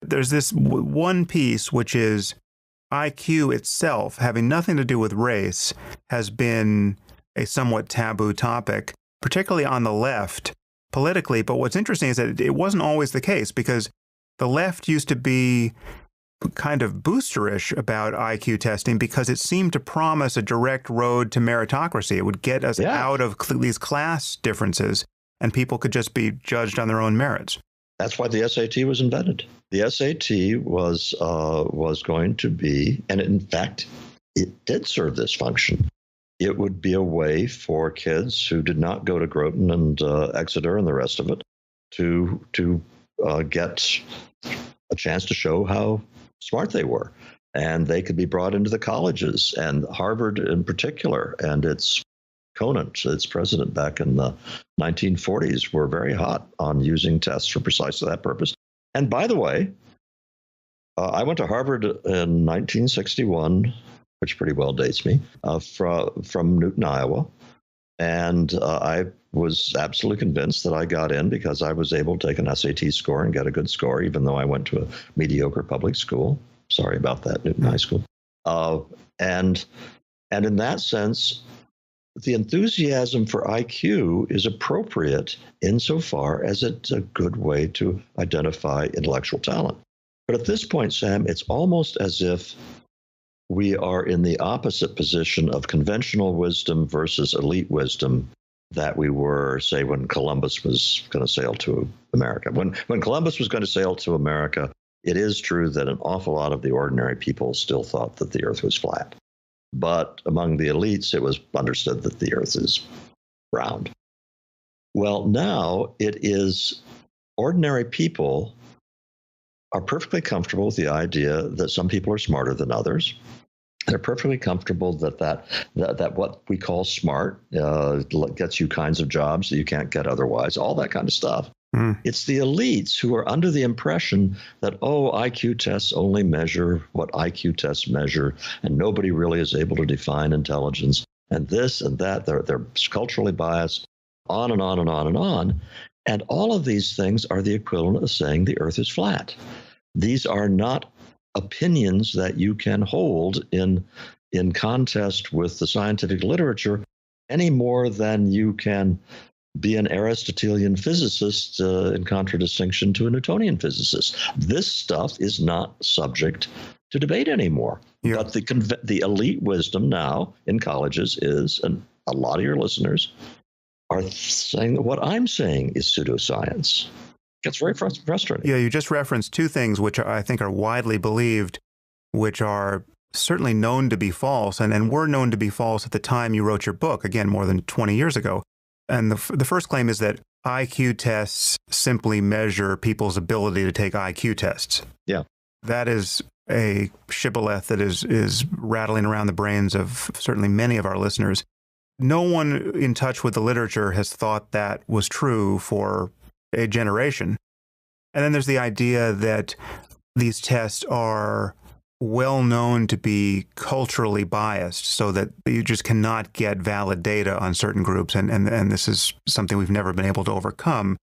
there's this one piece, which is IQ itself, having nothing to do with race, has been a somewhat taboo topic, particularly on the left politically. But what's interesting is that it wasn't always the case, because the left used to be kind of boosterish about IQ testing because it seemed to promise a direct road to meritocracy. It would get us out of these class differences, and people could just be judged on their own merits. That's why the SAT was invented. The SAT was going to be, and in fact, it did serve this function. It would be a way for kids who did not go to Groton and Exeter and the rest of it to get a chance to show how smart they were. And they could be brought into the colleges, and Harvard in particular, and its Conant, its president back in the 1940s, were very hot on using tests for precisely that purpose. And by the way, I went to Harvard in 1961, which pretty well dates me, from Newton, Iowa. And I was absolutely convinced that I got in because I was able to take an SAT score and get a good score, even though I went to a mediocre public school. Sorry about that, Newton High School. And in that sense, the enthusiasm for IQ is appropriate insofar as it's a good way to identify intellectual talent. But at this point, Sam, it's almost as if we are in the opposite position of conventional wisdom versus elite wisdom that we were, say, when Columbus was going to sail to America. When Columbus was going to sail to America, it is true that an awful lot of the ordinary people still thought that the earth was flat. But among the elites, it was understood that the earth is round. Well, now it is ordinary people are perfectly comfortable with the idea that some people are smarter than others. They're perfectly comfortable that what we call smart gets you kinds of jobs that you can't get otherwise, all that kind of stuff. It's the elites who are under the impression that, IQ tests only measure what IQ tests measure, and nobody really is able to define intelligence, and this and that. They're culturally biased, on and on and on and on. And all of these things are the equivalent of saying the earth is flat. These are not opinions that you can hold in contest with the scientific literature any more than you can be an Aristotelian physicist in contradistinction to a Newtonian physicist. This stuff is not subject to debate anymore. Yeah. But the elite wisdom now in colleges is, and a lot of your listeners are saying that what I'm saying is pseudoscience. It's very frustrating. Yeah, you just referenced two things which I think are widely believed, which are certainly known to be false, and were known to be false at the time you wrote your book, again, more than 20 years ago. And the first claim is that IQ tests simply measure people's ability to take IQ tests. Yeah. That is a shibboleth that is rattling around the brains of certainly many of our listeners. No one in touch with the literature has thought that was true for a generation. And then there's the idea that these tests are well known to be culturally biased, so that you just cannot get valid data on certain groups. And this is something we've never been able to overcome.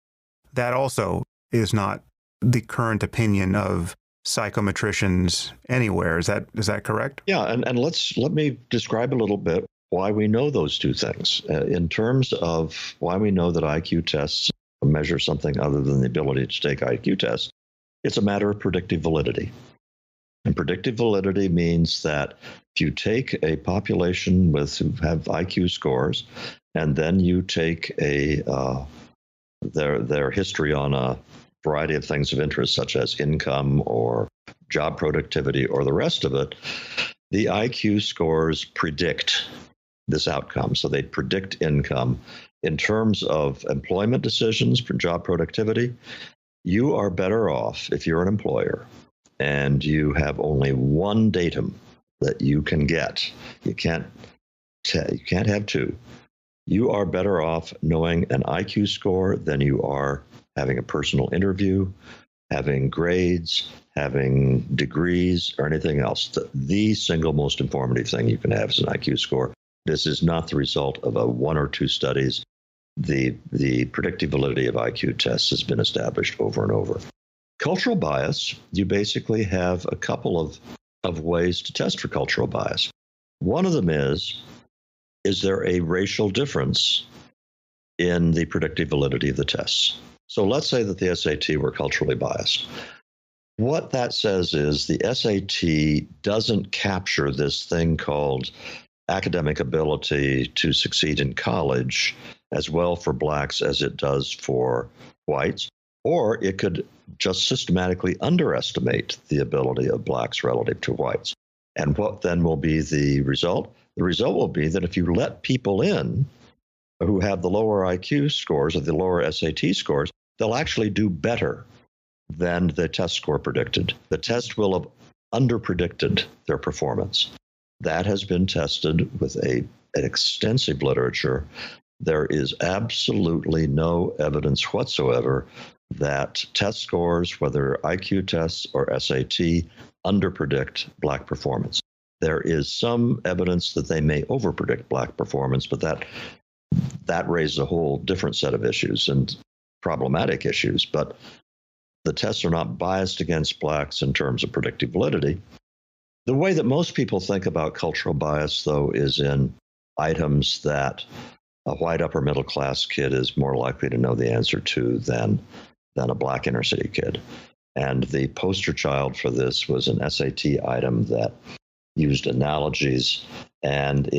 That also is not the current opinion of psychometricians anywhere. Is that correct? Yeah, and let me describe a little bit why we know those two things. In terms of why we know that IQ tests measure something other than the ability to take IQ tests, it's a matter of predictive validity. And predictive validity means that if you take a population who have IQ scores, and then you take their history on a variety of things of interest, such as income or job productivity or the rest of it, the IQ scores predict this outcome. So they predict income. In terms of employment decisions for job productivity, you are better off if you're an employer and you have only one datum that you can get. You can't have two. You are better off knowing an IQ score than you are having a personal interview, having grades, having degrees, or anything else. The single most informative thing you can have is an IQ score. This is not the result of one or two studies. The predictive validity of IQ tests has been established over and over. Cultural bias, you basically have a couple of ways to test for cultural bias. One of them is there a racial difference in the predictive validity of the tests? So let's say that the SAT were culturally biased. What that says is the SAT doesn't capture this thing called academic ability to succeed in college as well for blacks as it does for whites, or it could just systematically underestimate the ability of blacks relative to whites. And what then will be the result? The result will be that if you let people in who have the lower IQ scores or the lower SAT scores, they'll actually do better than the test score predicted. The test will have underpredicted their performance. That has been tested with an extensive literature. There is absolutely no evidence whatsoever that test scores, whether IQ tests or SAT, underpredict black performance. There is some evidence that they may overpredict black performance, but that raises a whole different set of issues and problematic issues. But the tests are not biased against blacks in terms of predictive validity. The way that most people think about cultural bias, though, is in items that a white upper middle class kid is more likely to know the answer to than a black inner city kid. And the poster child for this was an SAT item that used analogies, and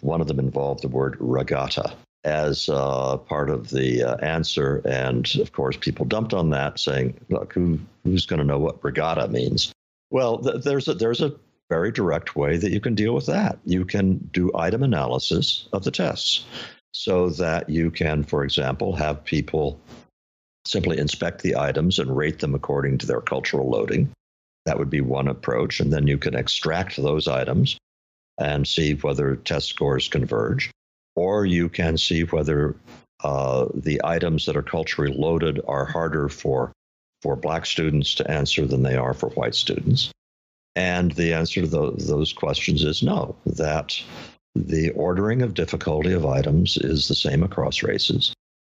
one of them involved the word regatta as part of the answer. And of course, people dumped on that, saying, "Look, who's going to know what regatta means?" Well, there's a very direct way that you can deal with that. You can do item analysis of the tests so that you can, for example, have people simply inspect the items and rate them according to their cultural loading. That would be one approach. And then you can extract those items and see whether test scores converge. Or you can see whether the items that are culturally loaded are harder for black students to answer than they are for white students. And the answer to those questions is no, that the ordering of difficulty of items is the same across races.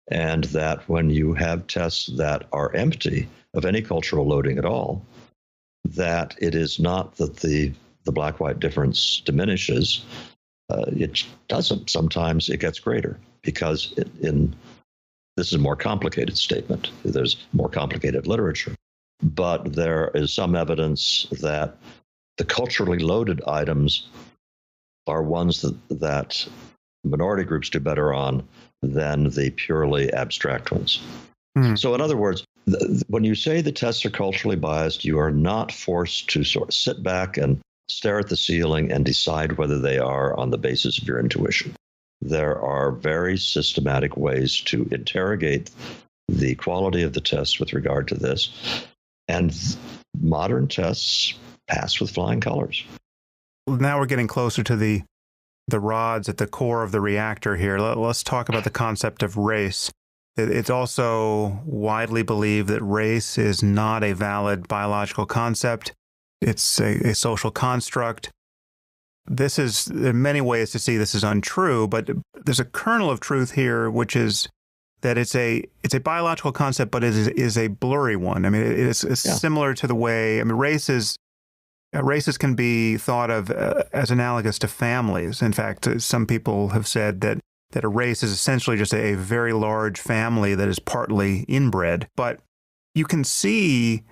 And that when you have tests that are empty of any cultural loading at all, that it is not that the black-white difference diminishes. It doesn't. Sometimes it gets greater because this is a more complicated statement. There's more complicated literature. But there is some evidence that the culturally loaded items are ones that minority groups do better on than the purely abstract ones. So in other words, when you say the tests are culturally biased, you are not forced to sort of sit back and stare at the ceiling and decide whether they are on the basis of your intuition. There are very systematic ways to interrogate the quality of the test with regard to this. And modern tests pass with flying colors. Now we're getting closer to the rods at the core of the reactor here. Let's talk about the concept of race. It's also widely believed that race is not a valid biological concept. It's a social construct. There are many ways to see this is untrue, but there's a kernel of truth here, which is that it's a biological concept, but it is a blurry one. I mean, it's similar to the way, races can be thought of as analogous to families. In fact, some people have said that a race is essentially just a very large family that is partly inbred. But you can see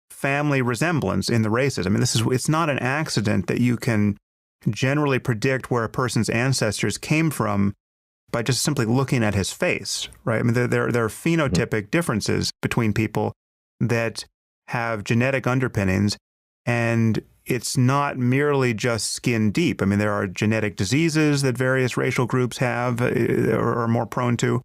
family resemblance in the races. I mean, it's not an accident that you can generally predict where a person's ancestors came from by just simply looking at his face, right? I mean, there are phenotypic differences between people that have genetic underpinnings, and it's not merely just skin deep. I mean, there are genetic diseases that various racial groups have or are more prone to,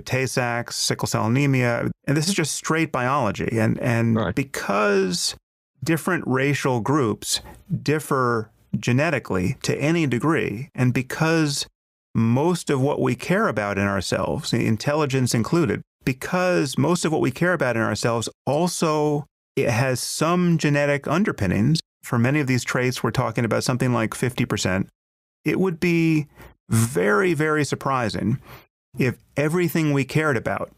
Tay-Sachs, sickle cell anemia, and this is just straight biology. And right. Because different racial groups differ genetically to any degree, and because most of what we care about in ourselves, intelligence included, because most of what we care about in ourselves also it has some genetic underpinnings. For many of these traits, we're talking about something like 50%. It would be very, very surprising if everything we cared about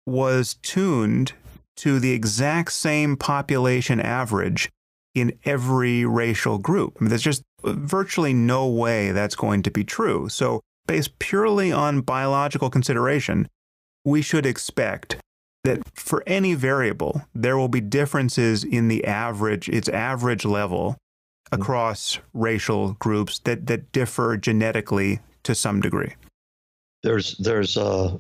was tuned to the exact same population average in every racial group. I mean, there's just virtually no way that's going to be true. So based purely on biological consideration, we should expect that for any variable, there will be differences in the average, its average level across racial groups that differ genetically to some degree. There's a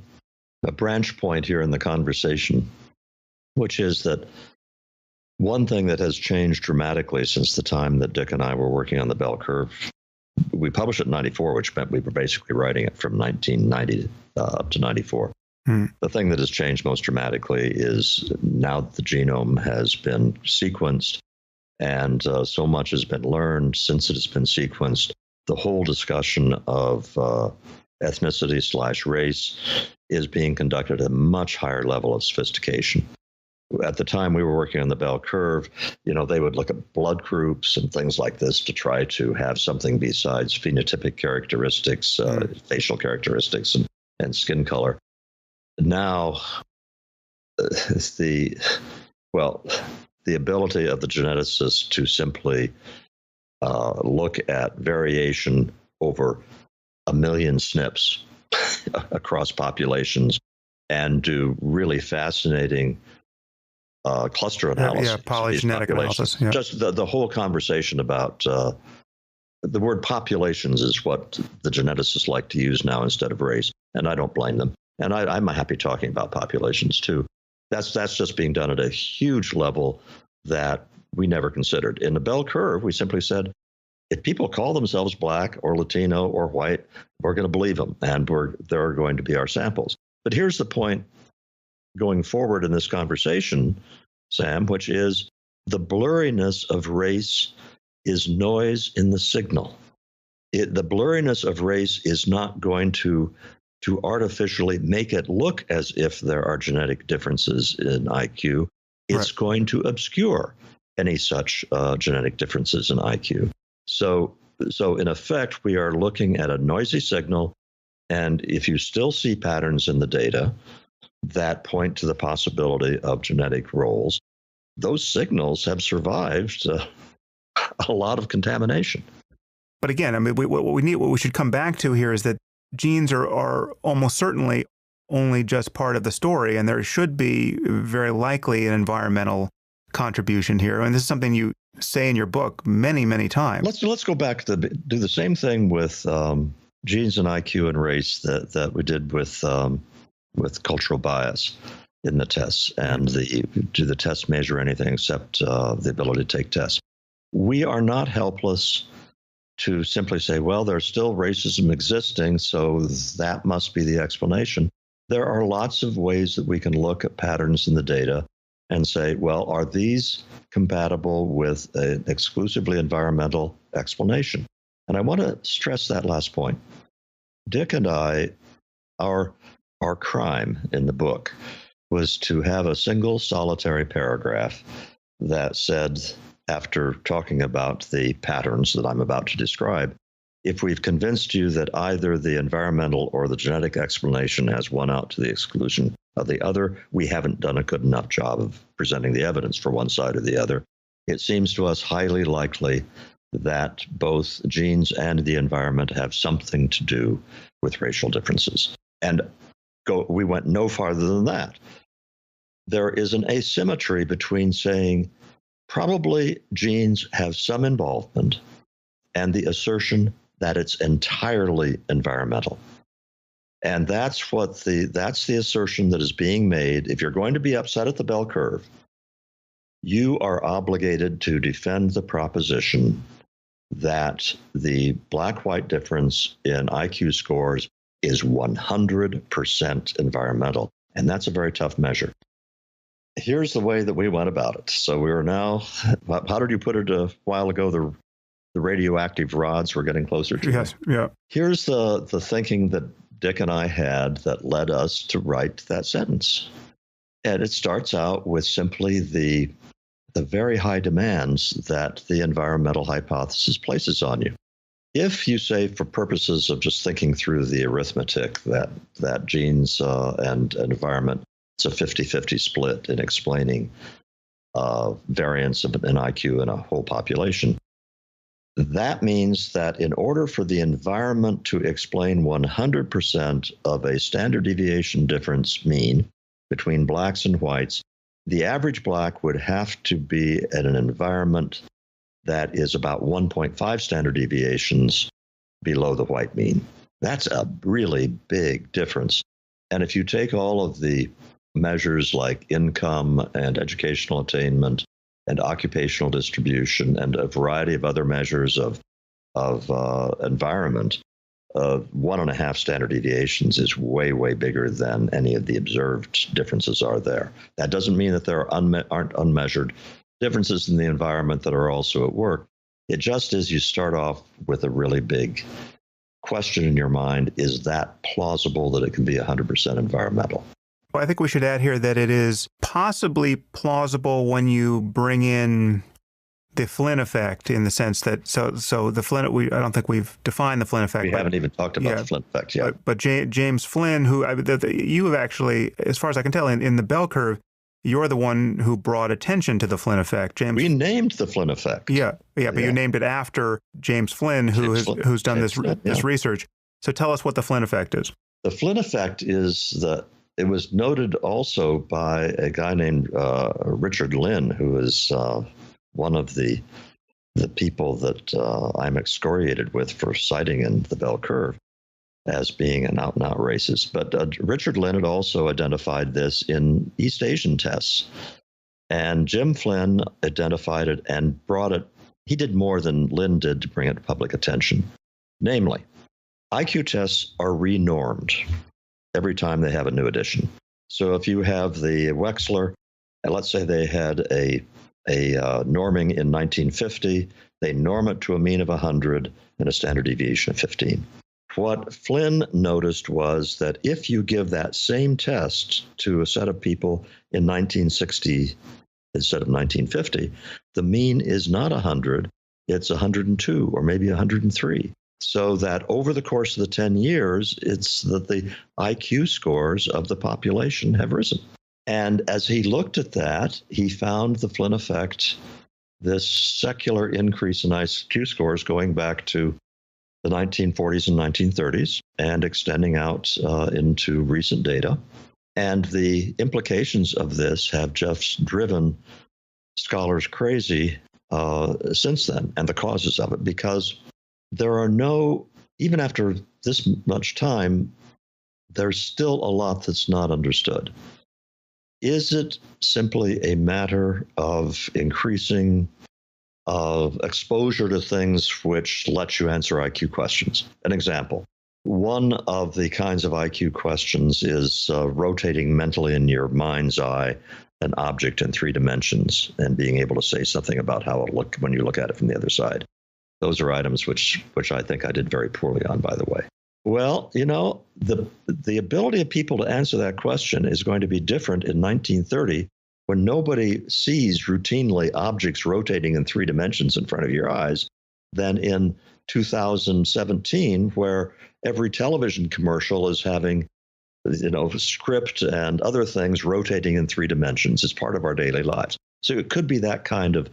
branch point here in the conversation, which is that one thing that has changed dramatically since the time that Dick and I were working on the bell curve, we published it in 94, which meant we were basically writing it from 1990 up to 94. The thing that has changed most dramatically is now that the genome has been sequenced and so much has been learned since it has been sequenced, the whole discussion of ethnicity/race is being conducted at a much higher level of sophistication. At the time we were working on the bell curve, they would look at blood groups and things like this to try to have something besides phenotypic characteristics, facial characteristics, and skin color. Now, the ability of the geneticist to simply look at variation over 1 million SNPs across populations and do really fascinating cluster analysis. Polygenetic analysis. Yeah. Just the whole conversation about the word populations is what the geneticists like to use now instead of race, and I don't blame them. And I'm happy talking about populations too. That's just being done at a huge level that we never considered. In the bell curve, we simply said, if people call themselves Black or Latino or white, we're going to believe them, and they're going to be our samples. But here's the point going forward in this conversation, Sam, which is the blurriness of race is noise in the signal. The blurriness of race is not going to artificially make it look as if there are genetic differences in IQ. It's going to obscure any such genetic differences in IQ. So in effect, we are looking at a noisy signal, and if you still see patterns in the data that point to the possibility of genetic roles, those signals have survived a lot of contamination. But again, I mean, what we should come back to here is that genes are almost certainly only just part of the story, and there should be very likely an environmental contribution here. And this is something you say in your book many, many times. Let's go back to do the same thing with genes and IQ and race that we did with cultural bias in the tests. And do the tests measure anything except the ability to take tests? We are not helpless to simply say, well, there's still racism existing, so that must be the explanation. There are lots of ways that we can look at patterns in the data and say, well, are these compatible with an exclusively environmental explanation? And I want to stress that last point. Dick and I, our crime in the book was to have a single solitary paragraph that said, after talking about the patterns that I'm about to describe, if we've convinced you that either the environmental or the genetic explanation has won out to the exclusion of the other, we haven't done a good enough job of presenting the evidence for one side or the other. It seems to us highly likely that both genes and the environment have something to do with racial differences. And we went no farther than that. There is an asymmetry between saying probably genes have some involvement and the assertion that it's entirely environmental. And that's the assertion that is being made. If you're going to be upset at the bell curve, you are obligated to defend the proposition that the black-white difference in IQ scores is 100% environmental. And that's a very tough measure. Here's the way that we went about it. So we are now, how did you put it a while ago? The radioactive rods were getting closer to. Yes, yeah. Here's the thinking that Dick and I had that led us to write that sentence. And it starts out with simply the very high demands that the environmental hypothesis places on you. If you say, for purposes of just thinking through the arithmetic, that genes and environment It's a 50-50 split in explaining variance in IQ in a whole population. That means that in order for the environment to explain 100% of a standard deviation difference mean between blacks and whites, the average black would have to be in an environment that is about 1.5 standard deviations below the white mean. That's a really big difference. And if you take all of the measures like income and educational attainment and occupational distribution and a variety of other measures of environment, 1.5 standard deviations is way, way bigger than any of the observed differences are there. That doesn't mean that there aren't unmeasured differences in the environment that are also at work. It just is you start off with a really big question in your mind, is that plausible that it can be 100% environmental? Well, I think we should add here that it is possibly plausible when you bring in the Flynn effect, in the sense that so the Flynn, I don't think we've defined the Flynn effect. We haven't even talked about the Flynn effect yet. But James Flynn, who you have actually, as far as I can tell, in the bell curve, you're the one who brought attention to the Flynn effect. We named the Flynn effect. But you named it after James Flynn, who's done this research. So tell us what the Flynn effect is. The Flynn effect is that it was noted also by a guy named Richard Lynn, who is one of the people that I'm excoriated with for citing in the bell curve as being an out-and-out racist. But Richard Lynn had also identified this in East Asian tests. And Jim Flynn identified it and brought it. He did more than Lynn did to bring it to public attention. Namely, IQ tests are renormed every time they have a new edition. So if you have the Wechsler, and let's say they had a norming in 1950, they norm it to a mean of 100 and a standard deviation of 15. What Flynn noticed was that if you give that same test to a set of people in 1960 instead of 1950, the mean is not 100, it's 102 or maybe 103. So that over the course of the 10 years, it's that the IQ scores of the population have risen. And as he looked at that, he found the Flynn effect, this secular increase in IQ scores going back to the 1940s and 1930s and extending out into recent data. And the implications of this have just driven scholars crazy since then, and the causes of it, because there are even after this much time, there's still a lot that's not understood. Is it simply a matter of increasing exposure to things which let you answer IQ questions? An example. One of the kinds of IQ questions is rotating mentally in your mind's eye an object in 3 dimensions and being able to say something about how it looked when you look at it from the other side. Those are items which I think I did very poorly on, by the way. Well, the ability of people to answer that question is going to be different in 1930 when nobody sees routinely objects rotating in 3 dimensions in front of your eyes than in 2017, where every television commercial is having script and other things rotating in 3 dimensions as part of our daily lives. So it could be that kind of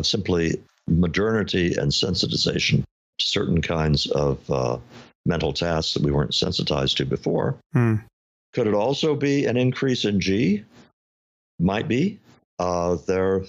simply modernity and sensitization to certain kinds of mental tasks that we weren't sensitized to before. Could it also be an increase in G? Might be. There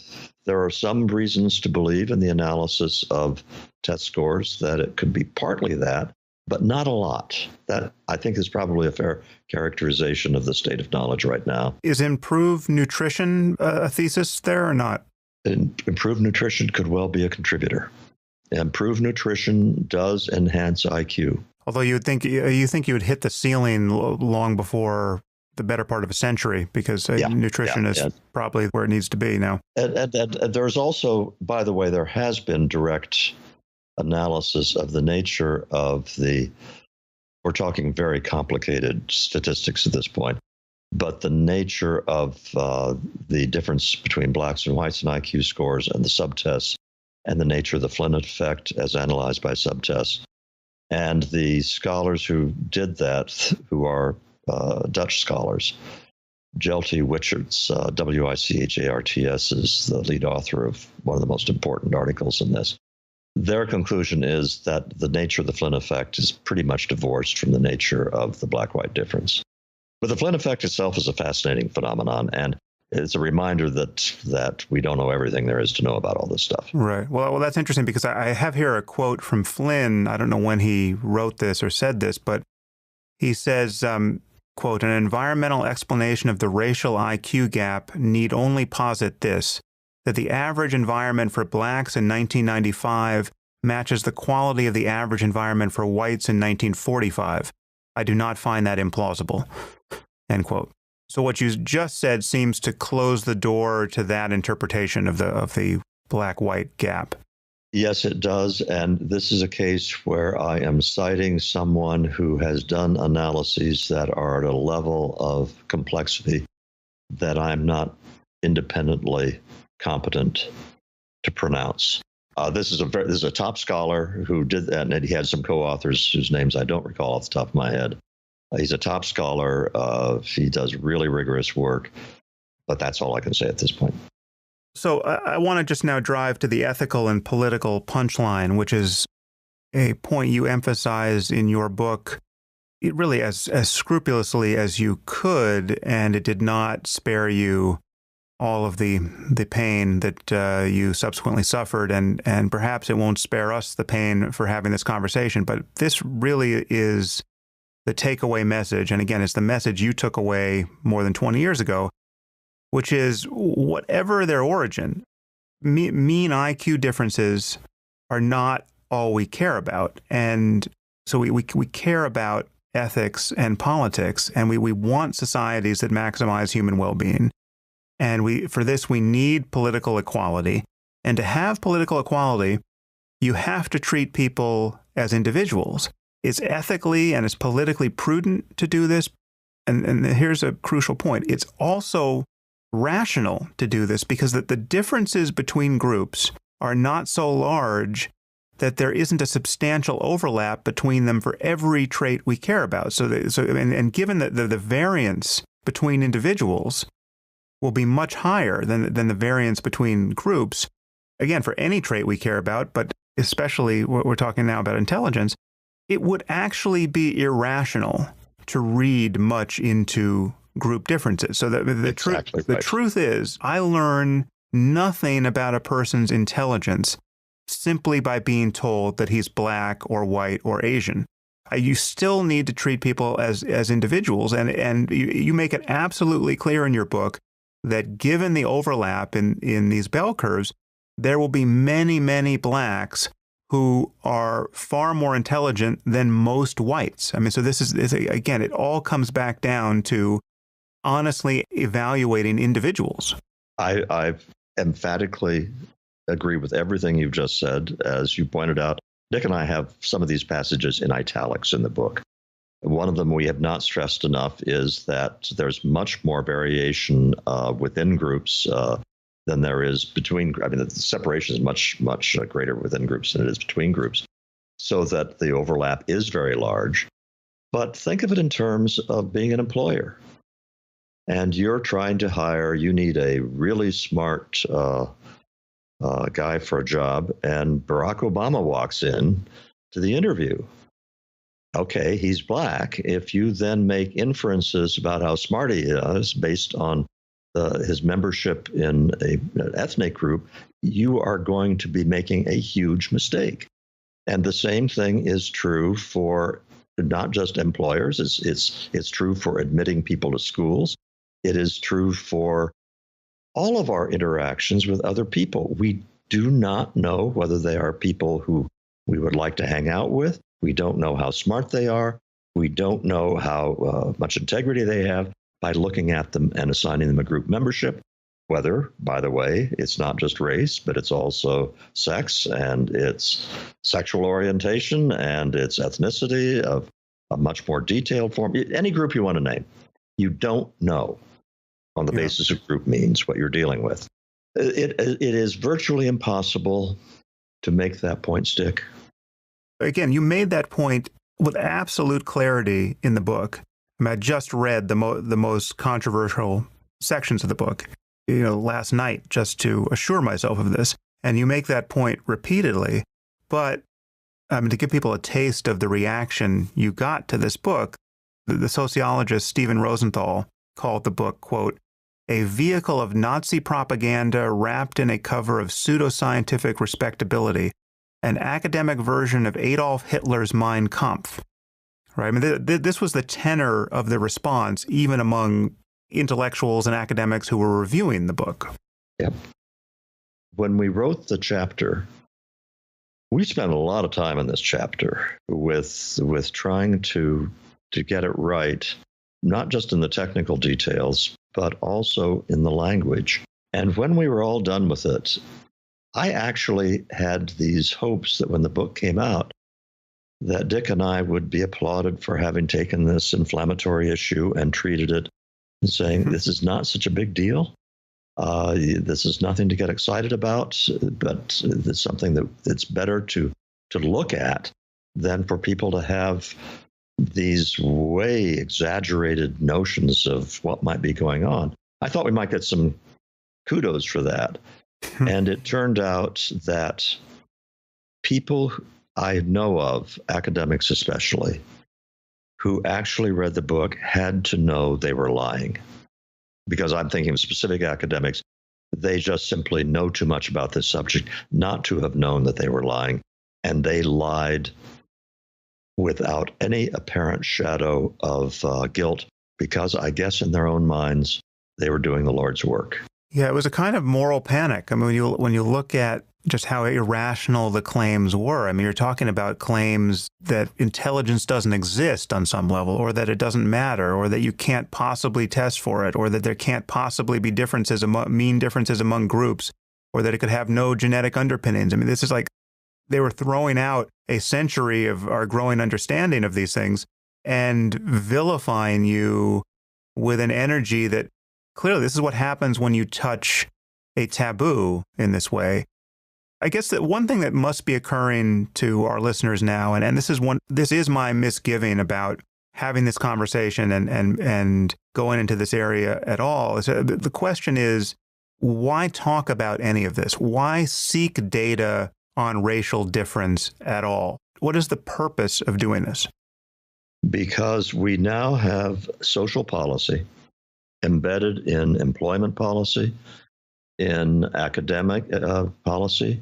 are some reasons to believe in the analysis of test scores that it could be partly that, but not a lot. That, I think, is probably a fair characterization of the state of knowledge right now. Is improved nutrition a thesis there or not? Improved nutrition could well be a contributor. Improved nutrition does enhance IQ. Although you think you would hit the ceiling long before the better part of a century, because nutrition is probably where it needs to be now. And there's also, by the way, there has been direct analysis of the nature of we're talking very complicated statistics at this point, but the nature of the difference between blacks and whites in IQ scores and the subtests, and the nature of the Flynn effect as analyzed by subtests. And the scholars who did that, who are Dutch scholars, Jelty Wicharts, Wicharts, is the lead author of one of the most important articles in this. Their conclusion is that the nature of the Flynn effect is pretty much divorced from the nature of the black-white difference. But the Flynn effect itself is a fascinating phenomenon, and it's a reminder that we don't know everything there is to know about all this stuff. Right. Well, that's interesting because I have here a quote from Flynn. I don't know when he wrote this or said this, but he says, quote, "An environmental explanation of the racial IQ gap need only posit this, that the average environment for blacks in 1995 matches the quality of the average environment for whites in 1945. I do not find that implausible." End quote. So what you just said seems to close the door to that interpretation of the black-white gap. Yes, it does. And this is a case where I am citing someone who has done analyses that are at a level of complexity that I'm not independently competent to pronounce. This is a top scholar who did that, and he had some co-authors whose names I don't recall off the top of my head. He's a top scholar. He does really rigorous work, but that's all I can say at this point. So I want to just now drive to the ethical and political punchline, which is a point you emphasize in your book, really as scrupulously as you could, and it did not spare you all of the pain that you subsequently suffered, and perhaps it won't spare us the pain for having this conversation, but this really is the takeaway message, and again, it's the message you took away more than 20 years ago, which is whatever their origin, mean IQ differences are not all we care about. And so we care about ethics and politics, and we want societies that maximize human well-being. And for this, we need political equality. And to have political equality, you have to treat people as individuals. It's ethically and it's politically prudent to do this. And here's a crucial point. It's also rational to do this because the differences between groups are not so large that there isn't a substantial overlap between them for every trait we care about. And given that the variance between individuals will be much higher than the variance between groups, again, for any trait we care about, but especially what we're talking now about intelligence, it would actually be irrational to read much into group differences. So the truth is, I learn nothing about a person's intelligence simply by being told that he's black or white or Asian. You still need to treat people as individuals, and you make it absolutely clear in your book that given the overlap in these bell curves, there will be many, many blacks who are far more intelligent than most whites. I mean, so this is again, it all comes back down to honestly evaluating individuals. I emphatically agree with everything you've just said. As you pointed out, Nick and I have some of these passages in italics in the book. One of them we have not stressed enough is that there's much more variation within groups than there is between. I mean, the separation is much, much greater within groups than it is between groups, so that the overlap is very large. But think of it in terms of being an employer. And you're trying to hire, you need a really smart guy for a job, and Barack Obama walks in to the interview. Okay, he's black. If you then make inferences about how smart he is based on his membership in an ethnic group, you are going to be making a huge mistake. And the same thing is true for not just employers. It's true for admitting people to schools. It is true for all of our interactions with other people. We do not know whether they are people who we would like to hang out with. We don't know how smart they are. We don't know how much integrity they have by looking at them and assigning them a group membership, whether, by the way, it's not just race, but it's also sex and it's sexual orientation and it's ethnicity of a much more detailed form. Any group you want to name, you don't know on the basis of group means what you're dealing with. It is virtually impossible to make that point stick. Again, you made that point with absolute clarity in the book. I mean, I just read the most controversial sections of the book, last night, just to assure myself of this. And you make that point repeatedly. But to give people a taste of the reaction you got to this book, the sociologist Stephen Rosenthal called the book, quote, a vehicle of Nazi propaganda wrapped in a cover of pseudoscientific respectability, an academic version of Adolf Hitler's Mein Kampf. Right? I mean, this was the tenor of the response, even among intellectuals and academics who were reviewing the book. Yep. When we wrote the chapter, we spent a lot of time in this chapter with trying to get it right, not just in the technical details, but also in the language. And when we were all done with it, I actually had these hopes that when the book came out, that Dick and I would be applauded for having taken this inflammatory issue and treated it and saying, this is not such a big deal. This is nothing to get excited about, but it's something that's better to look at than for people to have these way exaggerated notions of what might be going on. I thought we might get some kudos for that. And it turned out that people I know of, academics especially, who actually read the book had to know they were lying. Because I'm thinking of specific academics, they just simply know too much about this subject not to have known that they were lying. And they lied without any apparent shadow of guilt, because I guess in their own minds, they were doing the Lord's work. Yeah, it was a kind of moral panic. I mean, when you look at just how irrational the claims were. I mean, you're talking about claims that intelligence doesn't exist on some level, or that it doesn't matter, or that you can't possibly test for it, or that there can't possibly be mean differences among groups, or that it could have no genetic underpinnings. I mean, this is like they were throwing out a century of our growing understanding of these things and vilifying you with an energy that clearly this is what happens when you touch a taboo in this way. I guess that one thing that must be occurring to our listeners now, and this is my misgiving about having this conversation and going into this area at all, is the question is, why talk about any of this? Why seek data on racial difference at all? What is the purpose of doing this? Because we now have social policy embedded in employment policy, in academic policy,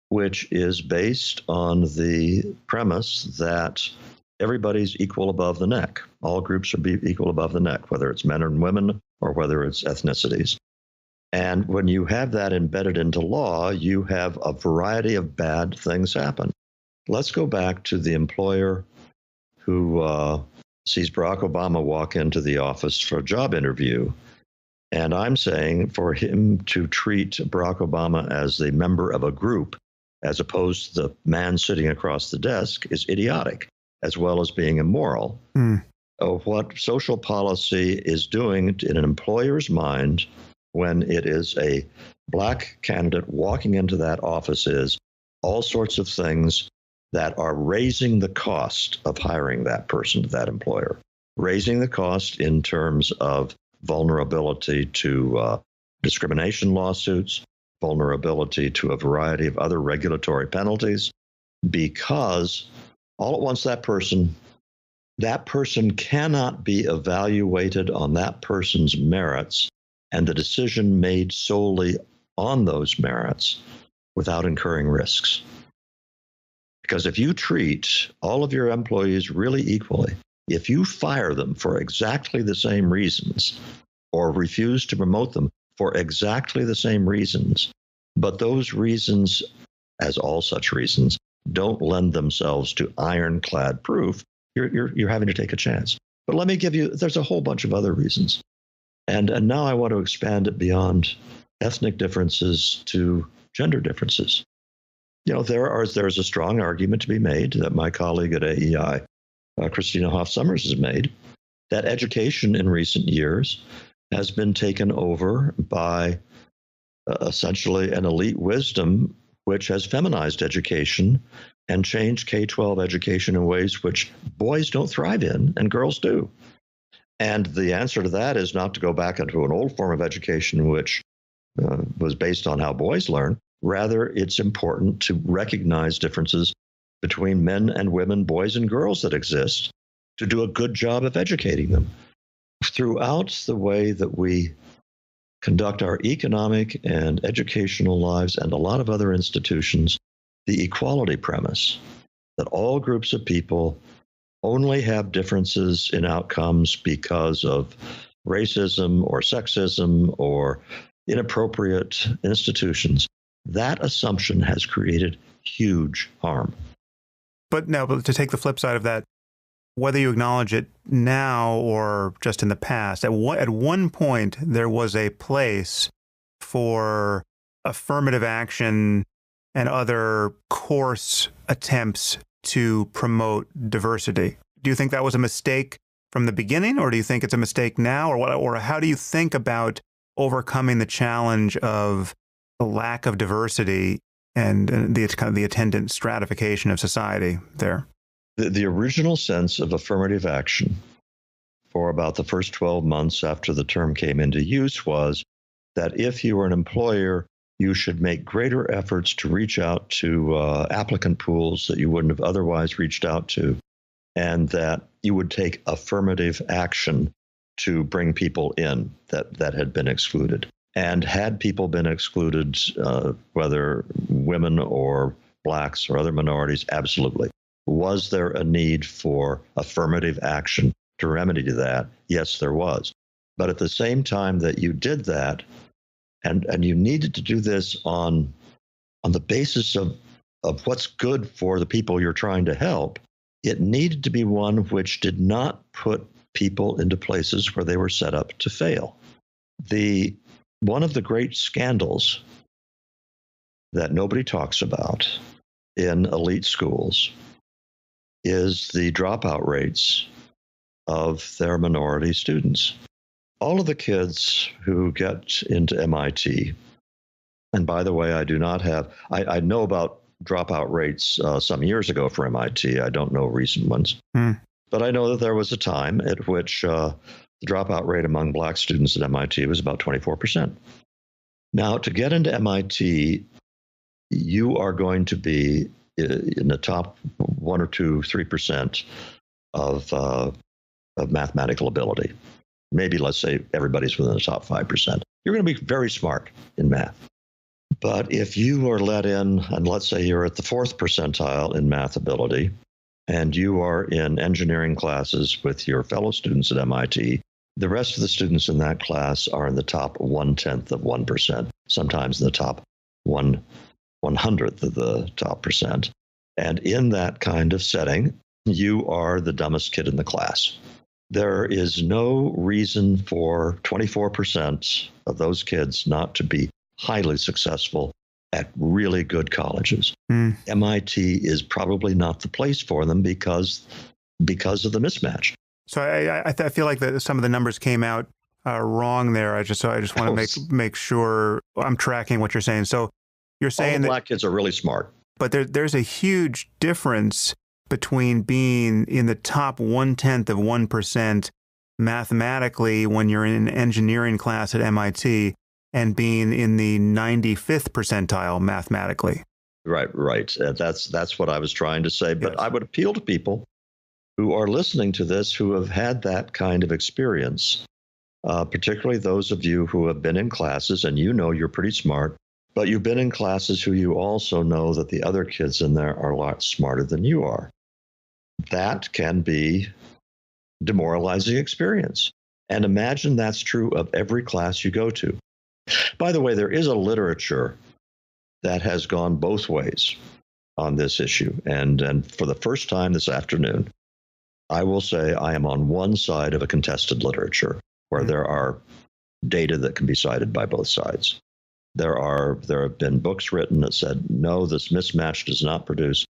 which is based on the premise that everybody's equal above the neck. All groups are equal above the neck, whether it's men and women or whether it's ethnicities. And when you have that embedded into law, you have a variety of bad things happen. Let's go back to the employer who sees Barack Obama walk into the office for a job interview. And I'm saying for him to treat Barack Obama as a member of a group, as opposed to the man sitting across the desk, is idiotic, as well as being immoral. What social policy is doing in an employer's mind when it is a black candidate walking into that office is all sorts of things that are raising the cost of hiring that person to that employer, raising the cost in terms of vulnerability to discrimination lawsuits, vulnerability to a variety of other regulatory penalties, because all at once that person cannot be evaluated on that person's merits and the decision made solely on those merits without incurring risks. Because if you treat all of your employees really equally, if you fire them for exactly the same reasons or refuse to promote them for exactly the same reasons, but those reasons, as all such reasons, don't lend themselves to ironclad proof, you're having to take a chance. But let me give you, there's a whole bunch of other reasons. And now I want to expand it beyond ethnic differences to gender differences. You know, there's a strong argument to be made that my colleague at AEI, Christina Hoff Sommers, has made, that education in recent years has been taken over by essentially an elite wisdom which has feminized education and changed K-12 education in ways which boys don't thrive in and girls do. And the answer to that is not to go back into an old form of education, which was based on how boys learn. Rather, it's important to recognize differences between men and women, boys and girls that exist, to do a good job of educating them. Throughout the way that we conduct our economic and educational lives and a lot of other institutions, the equality premise that all groups of people only have differences in outcomes because of racism or sexism or inappropriate institutions, that assumption has created huge harm. But to take the flip side of that, whether you acknowledge it now or just in the past, at one point there was a place for affirmative action and other coarse attempts to promote diversity. Do you think that was a mistake from the beginning, or do you think it's a mistake now, or how do you think about overcoming the challenge of the lack of diversity and the attendant stratification of society there? The original sense of affirmative action for about the first 12 months after the term came into use was that if you were an employer, you should make greater efforts to reach out to applicant pools that you wouldn't have otherwise reached out to, and that you would take affirmative action to bring people in that had been excluded. And had people been excluded, whether women or blacks or other minorities, absolutely. Was there a need for affirmative action to remedy that? Yes, there was. But at the same time that you did that, and you needed to do this on the basis of what's good for the people you're trying to help, it needed to be one which did not put people into places where they were set up to fail. One of the great scandals that nobody talks about in elite schools is the dropout rates of their minority students. All of the kids who get into MIT, and by the way, I know about dropout rates some years ago for MIT. I don't know recent ones. But I know that there was a time at which the dropout rate among black students at MIT was about 24%. Now, to get into MIT, you are going to be in the top 1 or 2, 3% of mathematical ability. Maybe let's say everybody's within the top 5%. You're going to be very smart in math. But if you are let in, and let's say you're at the 4th percentile in math ability, and you are in engineering classes with your fellow students at MIT, the rest of the students in that class are in the top 0.1%, sometimes in the top 1/100th of the top percent. And in that kind of setting, you are the dumbest kid in the class. There is no reason for 24% of those kids not to be highly successful at really good colleges. MIT is probably not the place for them because of the mismatch. So I feel like some of the numbers came out wrong there. I just want to make sure I'm tracking what you're saying. So you're saying all black kids are really smart, but there's a huge difference between being in the top 0.1% mathematically when you're in an engineering class at MIT and being in the 95th percentile mathematically. Right. That's what I was trying to say. But yes. I would appeal to people who are listening to this who have had that kind of experience, particularly those of you who have been in classes and you know you're pretty smart, but you've been in classes who you also know that the other kids in there are a lot smarter than you are. That can be demoralizing experience. And imagine that's true of every class you go to. By the way, there is a literature that has gone both ways on this issue. And for the first time this afternoon, I will say I am on one side of a contested literature where there are data that can be cited by both sides. There have been books written that said, no, this mismatch does not produce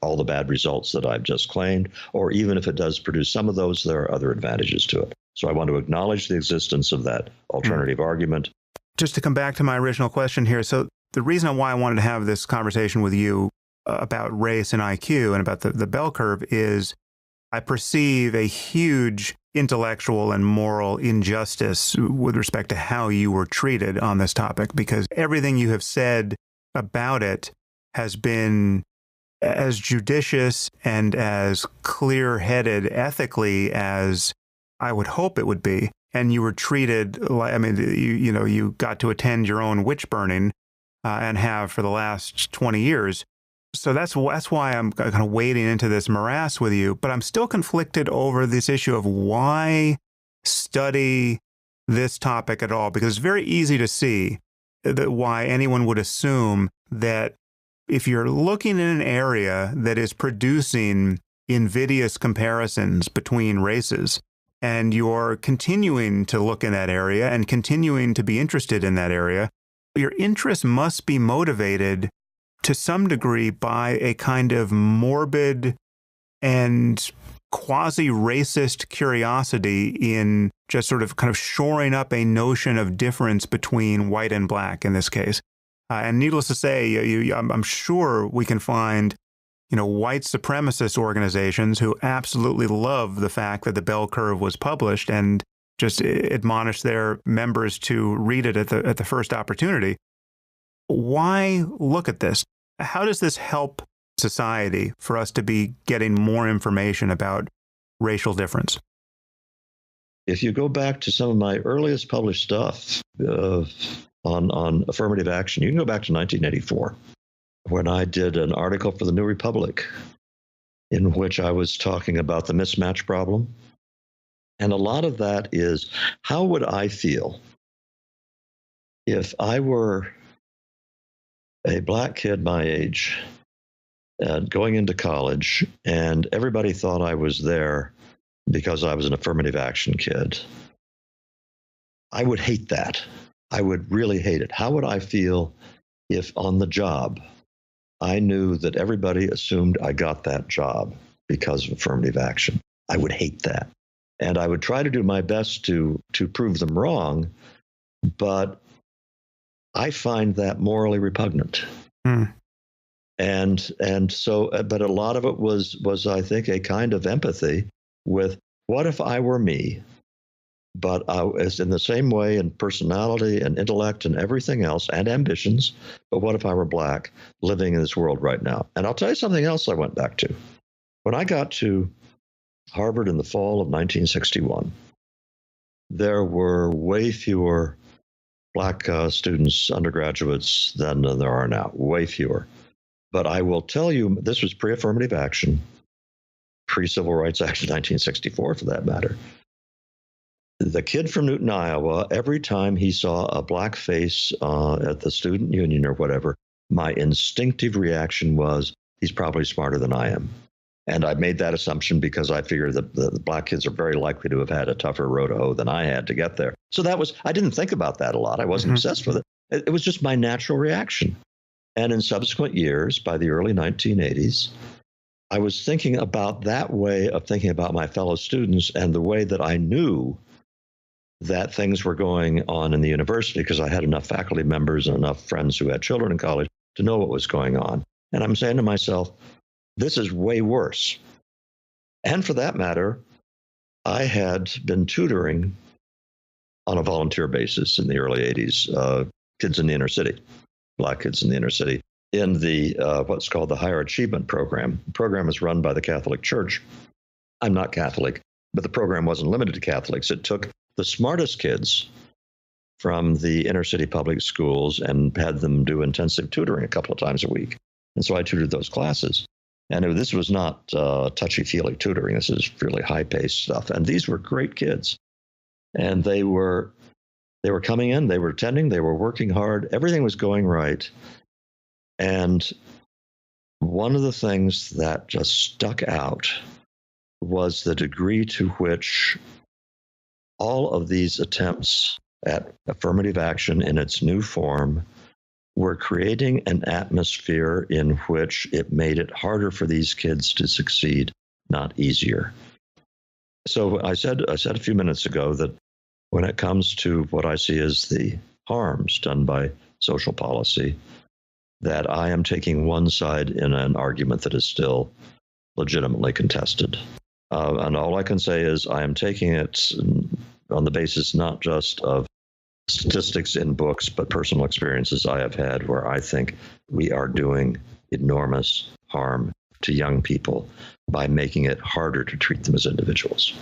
all the bad results that I've just claimed, or even if it does produce some of those, there are other advantages to it. So I want to acknowledge the existence of that alternative argument. Just to come back to my original question here. So the reason why I wanted to have this conversation with you about race and IQ and about the bell curve is I perceive a huge intellectual and moral injustice with respect to how you were treated on this topic, because everything you have said about it has been as judicious and as clear-headed ethically as I would hope it would be. And you were treated like, I mean, you got to attend your own witch burning and have for the last 20 years. So that's why I'm kind of wading into this morass with you. But I'm still conflicted over this issue of why study this topic at all, because it's very easy to see that why anyone would assume that if you're looking in an area that is producing invidious comparisons between races, and you're continuing to look in that area and continuing to be interested in that area, your interest must be motivated to some degree by a kind of morbid and quasi-racist curiosity in just sort of kind of shoring up a notion of difference between white and black in this case. And needless to say, I'm sure we can find white supremacist organizations who absolutely love the fact that the Bell Curve was published and just admonish their members to read it at the first opportunity. Why look at this? How does this help society for us to be getting more information about racial difference? If you go back to some of my earliest published stuff on affirmative action, you can go back to 1984 when I did an article for the New Republic in which I was talking about the mismatch problem. And a lot of that is, how would I feel if I were a black kid my age going into college and everybody thought I was there because I was an affirmative action kid? I would hate that. I would really hate it. How would I feel if on the job I knew that everybody assumed I got that job because of affirmative action? I would hate that. And I would try to do my best to prove them wrong, but I find that morally repugnant. And so, but a lot of it was I think a kind of empathy with, what if I were me? But I was in the same way in personality and intellect and everything else and ambitions. But what if I were black living in this world right now? And I'll tell you something else I went back to. When I got to Harvard in the fall of 1961, there were way fewer black students, undergraduates, than there are now, way fewer. But I will tell you, this was pre-affirmative action, pre-Civil Rights Act of 1964 for that matter. The kid from Newton, Iowa, every time he saw a black face at the student union or whatever, my instinctive reaction was, he's probably smarter than I am. And I made that assumption because I figured that the black kids are very likely to have had a tougher road to hoe than I had to get there. So that was, I didn't think about that a lot. I wasn't obsessed with it. It was just my natural reaction. And in subsequent years, by the early 1980s, I was thinking about that way of thinking about my fellow students and the way that I knew that things were going on in the university, because I had enough faculty members and enough friends who had children in college to know what was going on. And I'm saying to myself, this is way worse. And for that matter, I had been tutoring on a volunteer basis in the early 80s, kids in the inner city, black kids in the inner city, in the what's called the Higher Achievement Program. The program is run by the Catholic Church. I'm not Catholic, but the program wasn't limited to Catholics. It took the smartest kids from the inner city public schools and had them do intensive tutoring a couple of times a week. And so I tutored those classes. And this was not touchy-feely tutoring. This is really high-paced stuff. And these were great kids. And they were coming in, they were attending, they were working hard. Everything was going right. And one of the things that just stuck out was the degree to which all of these attempts at affirmative action in its new form were creating an atmosphere in which it made it harder for these kids to succeed, not easier. So I said a few minutes ago that when it comes to what I see as the harms done by social policy, that I am taking one side in an argument that is still legitimately contested. And all I can say is I am taking it on the basis not just of statistics in books, but personal experiences I have had where I think we are doing enormous harm to young people by making it harder to treat them as individuals.